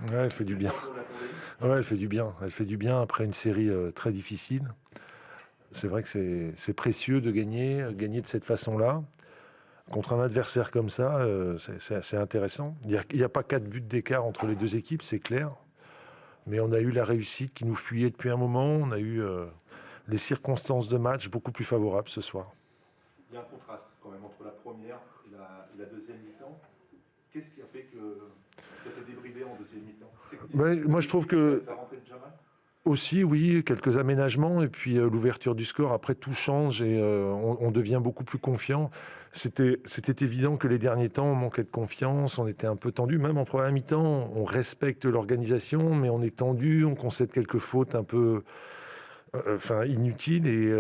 Ouais, elle fait du bien. Ouais, elle fait du bien. Elle fait du bien après une série très difficile. C'est vrai que c'est précieux de gagner de cette façon-là. Contre un adversaire comme ça, c'est assez intéressant. Il n'y a pas 4 buts d'écart entre les deux équipes, c'est clair. Mais on a eu la réussite qui nous fuyait depuis un moment. On a eu les circonstances de match beaucoup plus favorables ce soir. Il y a un contraste quand même entre la première et la deuxième mi-temps. Qu'est-ce qui a fait que ça s'est débridé en deuxième mi-temps? Moi, je trouve que la rentrée de Jamal aussi, oui, quelques aménagements et puis l'ouverture du score. Après, tout change et on devient beaucoup plus confiant. C'était évident que les derniers temps, on manquait de confiance, on était un peu tendu. Même en première mi-temps, on respecte l'organisation, mais on est tendu, on concède quelques fautes un peu inutiles et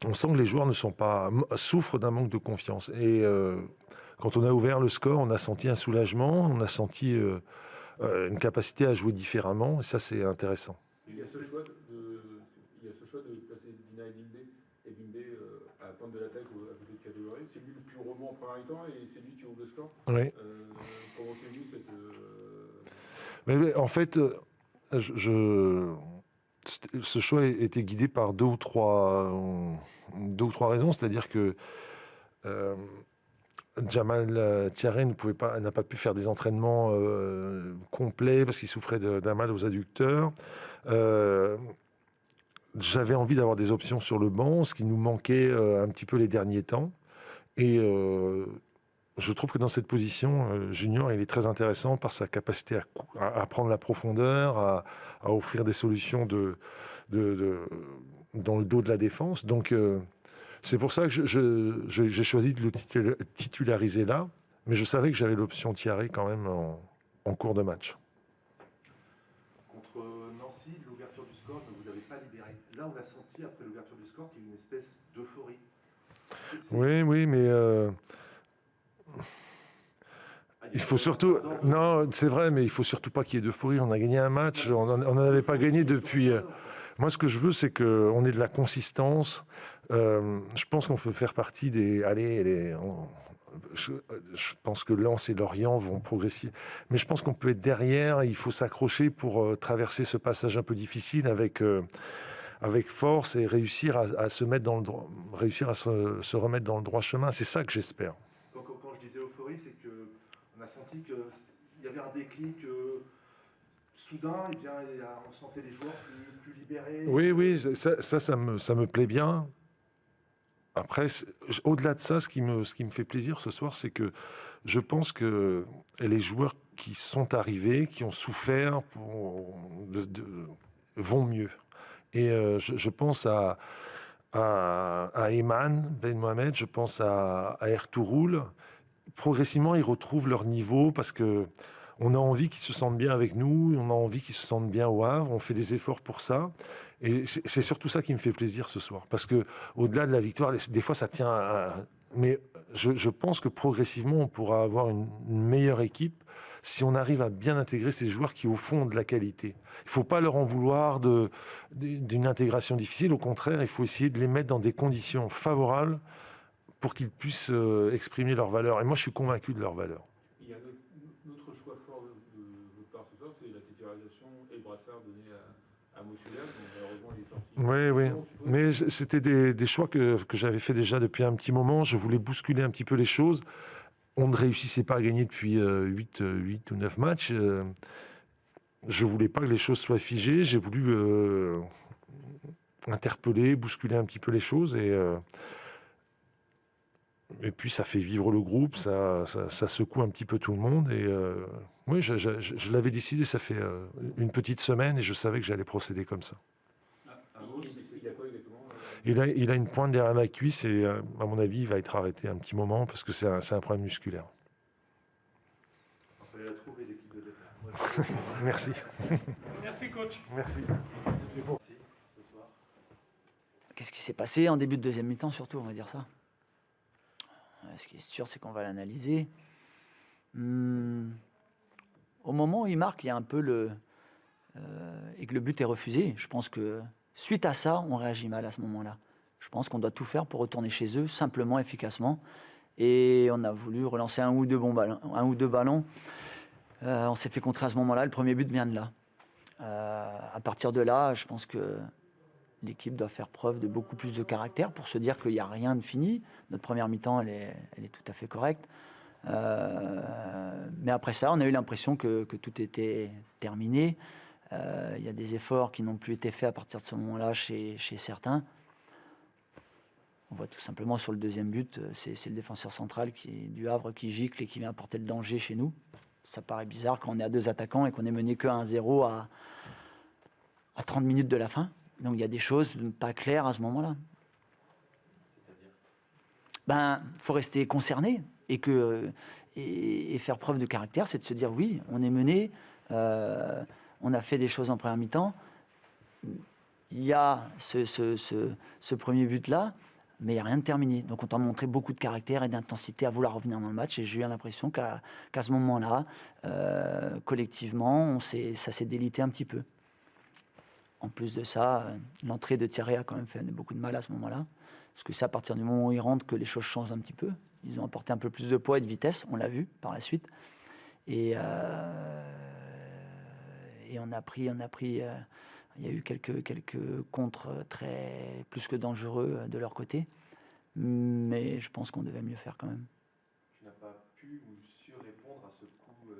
on sent que les joueurs souffrent d'un manque de confiance. Et quand on a ouvert le score, on a senti un soulagement, on a senti une capacité à jouer différemment, et ça, c'est intéressant. Il y a ce choix de placer Dina et Bimbe à la pointe de l'attaque à côté de catégorie. C'est lui le plus rebond en première mi-temps et c'est lui qui ouvre le score. Oui. Comment c'est vu cette... Mais en fait, ce choix était guidé par deux ou trois raisons. C'est-à-dire que Jamal Thiaré n'a pas pu faire des entraînements complets parce qu'il souffrait d'un mal aux adducteurs. J'avais envie d'avoir des options sur le banc, ce qui nous manquait un petit peu les derniers temps. Et je trouve que dans cette position, Junior, il est très intéressant par sa capacité à prendre la profondeur, à offrir des solutions dans le dos de la défense. Donc, c'est pour ça que j'ai choisi de le titulariser là. Mais je savais que j'avais l'option Thiaré quand même en cours de match. Contre Nancy, l'ouverture du score ne vous avez pas libéré. Là, on a senti après l'ouverture du score qu'il y a eu une espèce d'euphorie. Oui, mais il faut surtout... Non, c'est vrai, mais il faut surtout pas qu'il y ait d'euphorie. On a gagné un match, on n'en avait pas gagné depuis... Moi, ce que je veux, c'est qu'on ait de la consistance. Je pense qu'on peut faire partie des... Je pense que Lens et Lorient vont progresser. Mais je pense qu'on peut être derrière. Il faut s'accrocher pour traverser ce passage un peu difficile avec force et réussir à se remettre dans le droit chemin. C'est ça que j'espère. Quand je disais euphorie, c'est qu'on a senti qu'il y avait un déclic soudain, et bien, on sentait les joueurs plus libérés. Oui, ça me plaît bien. Après, au-delà de ça, ce qui me fait plaisir ce soir, c'est que je pense que les joueurs qui sont arrivés, qui ont souffert, vont mieux. Et je pense à Eman Ben Mohamed, je pense à Ertuğrul. Progressivement, ils retrouvent leur niveau parce que on a envie qu'ils se sentent bien avec nous, on a envie qu'ils se sentent bien au Havre, on fait des efforts pour ça. Et c'est surtout ça qui me fait plaisir ce soir. Parce que au-delà de la victoire, des fois ça tient à... Mais je pense que progressivement, on pourra avoir une meilleure équipe si on arrive à bien intégrer ces joueurs qui, au fond, ont de la qualité. Il ne faut pas leur en vouloir d'une intégration difficile. Au contraire, il faut essayer de les mettre dans des conditions favorables pour qu'ils puissent exprimer leurs valeurs. Et moi, je suis convaincu de leurs valeurs. Il y a un autre choix fort de votre part ce soir, c'est la titularisation et le brassard donné à Moussoula, dont malheureusement il est sorti. Oui. Mais c'était des choix que j'avais fait déjà depuis un petit moment. Je voulais bousculer un petit peu les choses. On ne réussissait pas à gagner depuis 8 ou 9 matchs. Je ne voulais pas que les choses soient figées. J'ai voulu interpeller, bousculer un petit peu les choses. Et puis ça fait vivre le groupe, ça secoue un petit peu tout le monde. Et oui, je l'avais décidé, ça fait une petite semaine et je savais que j'allais procéder comme ça. Il a quoi exactement Il a une pointe derrière la cuisse et à mon avis, il va être arrêté un petit moment parce que c'est un problème musculaire. Il fallait la trouver, l'équipe de départ. Merci. Merci coach. Merci. Ce soir. Qu'est-ce qui s'est passé en début de deuxième mi-temps surtout, on va dire ça. Ce qui est sûr, c'est qu'on va l'analyser. Au moment où il marque, il y a un peu et que le but est refusé. Je pense que suite à ça, on réagit mal à ce moment-là. Je pense qu'on doit tout faire pour retourner chez eux, simplement, efficacement. Et on a voulu relancer un ou deux ballons. On s'est fait contrer à ce moment-là. Le premier but vient de là. À partir de là, je pense que l'équipe doit faire preuve de beaucoup plus de caractère pour se dire qu'il n'y a rien de fini. Notre première mi-temps, elle est tout à fait correcte. Mais après ça, on a eu l'impression que tout était terminé. Il y a des efforts qui n'ont plus été faits à partir de ce moment-là chez certains. On voit tout simplement sur le deuxième but, c'est le défenseur central du Havre qui gicle et qui vient apporter le danger chez nous. Ça paraît bizarre quand on est à 2 attaquants et qu'on est mené que 1-0 à 30 minutes de la fin. Donc il y a des choses pas claires à ce moment-là. Ben, faut rester concerné et faire preuve de caractère, c'est de se dire oui, on est mené, on a fait des choses en première mi-temps. Il y a ce premier but-là, mais il n'y a rien de terminé. Donc on t'a montré beaucoup de caractère et d'intensité à vouloir revenir dans le match. Et j'ai eu l'impression qu'à ce moment-là, collectivement, ça s'est délité un petit peu. En plus de ça, l'entrée de Thierry a quand même fait beaucoup de mal à ce moment-là. Parce que c'est à partir du moment où ils rentrent que les choses changent un petit peu. Ils ont apporté un peu plus de poids et de vitesse, on l'a vu par la suite. Et on a pris il y a eu quelques contres plus que dangereux de leur côté. Mais je pense qu'on devait mieux faire quand même. Tu n'as pas pu ou su répondre à ce coup,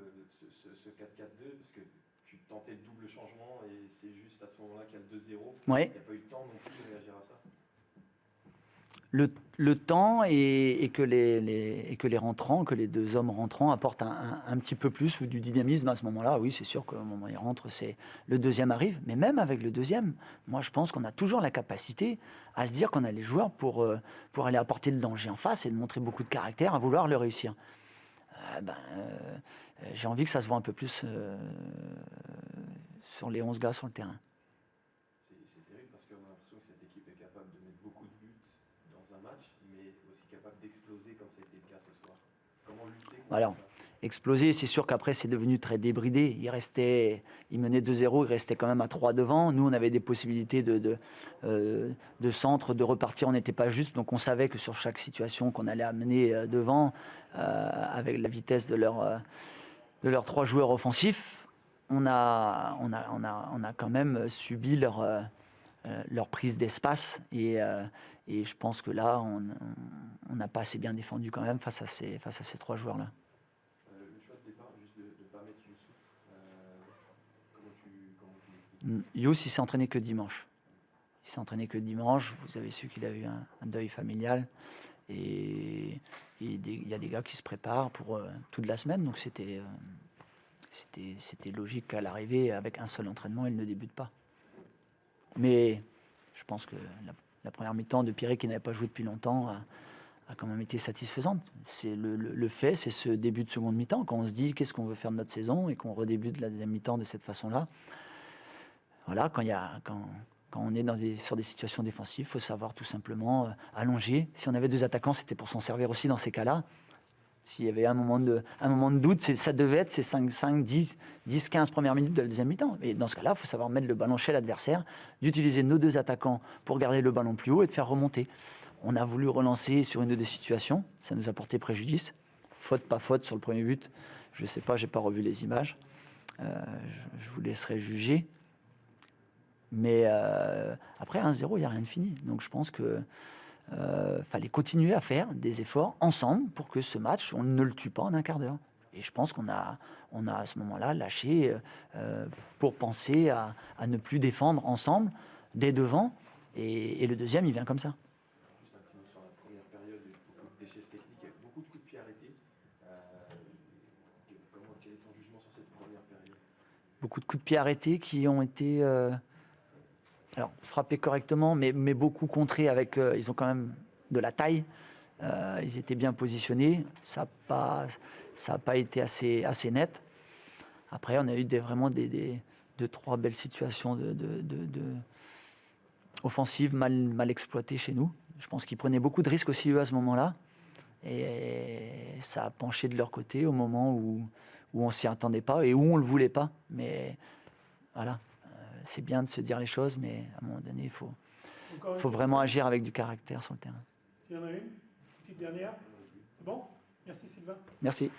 ce 4-4-2, parce que tu tentais le double changement et c'est juste à ce moment-là qu'il y a le 2-0. Ouais. Il n'y a pas eu le temps non plus de réagir à ça. Le temps et que les rentrants, que les deux hommes rentrants apportent un petit peu plus ou du dynamisme à ce moment-là. Oui, c'est sûr qu'au moment où ils rentrent, le deuxième arrive. Mais même avec le deuxième, moi je pense qu'on a toujours la capacité à se dire qu'on a les joueurs pour aller apporter le danger en face et de montrer beaucoup de caractère, à vouloir le réussir. J'ai envie que ça se voit un peu plus sur les 11 gars sur le terrain. C'est terrible parce qu'on a l'impression que cette équipe est capable de mettre beaucoup de buts dans un match, mais aussi capable d'exploser comme ça a été le cas ce soir. Comment lutter contre Alors, ça ? exploser, c'est sûr qu'après c'est devenu très débridé. Il menait 2-0, il restait quand même à 3 devant. Nous, on avait des possibilités de centre, de repartir. On n'était pas juste, donc on savait que sur chaque situation qu'on allait amener devant, avec la vitesse de leurs 3 joueurs offensifs, on a quand même subi leur prise d'espace et je pense que là, on n'a pas assez bien défendu quand même face à ces 3 joueurs-là. Le choix de départ, juste de ne pas mettre Youssouf, comment tu l'expliques ? Youss, il s'est entraîné que dimanche. Vous avez su qu'il a eu un deuil familial. Et il y a des gars qui se préparent pour toute la semaine. Donc c'était logique qu'à l'arrivée, avec un seul entraînement, il ne débute pas. Mais je pense que la première mi-temps de Piré, qui n'avait pas joué depuis longtemps, a quand même été satisfaisante. C'est le fait, c'est ce début de seconde mi-temps, quand on se dit qu'est-ce qu'on veut faire de notre saison et qu'on redébute la deuxième mi-temps de cette façon-là. Voilà, quand on est sur des situations défensives, il faut savoir tout simplement allonger. Si on avait 2 attaquants, c'était pour s'en servir aussi dans ces cas-là. S'il y avait un moment de doute, ça devait être ces 5, 10, 15 premières minutes de la deuxième mi-temps. Et dans ce cas-là, il faut savoir mettre le ballon chez l'adversaire, d'utiliser nos 2 attaquants pour garder le ballon plus haut et de faire remonter. On a voulu relancer sur une ou 2 situations, ça nous a porté préjudice. Faute, pas faute sur le premier but, je ne sais pas, je n'ai pas revu les images. Je vous laisserai juger. Mais après 1-0, il n'y a rien de fini. Donc je pense que fallait continuer à faire des efforts ensemble pour que ce match, on ne le tue pas en un quart d'heure. Et je pense qu'on a à ce moment-là lâché pour penser à ne plus défendre ensemble dès devant. Et le deuxième, il vient comme ça. Juste un petit mot sur la première période, il y a eu beaucoup de déchets techniques, il y a eu beaucoup de coups de pied arrêtés. Quel est ton jugement sur cette première période ? Beaucoup de coups de pied arrêtés qui ont été frappés correctement, mais beaucoup contrés avec... ils ont quand même de la taille. Ils étaient bien positionnés. Ça n'a pas été assez net. Après, on a eu vraiment 2-3 belles situations offensives mal exploitées chez nous. Je pense qu'ils prenaient beaucoup de risques aussi, eux, à ce moment-là. Et ça a penché de leur côté au moment où on ne s'y attendait pas et où on ne le voulait pas. Mais voilà, c'est bien de se dire les choses, mais à un moment donné, il faut vraiment agir avec du caractère sur le terrain. S'il y en a une petite dernière, c'est bon ? Merci Sylvain. Merci.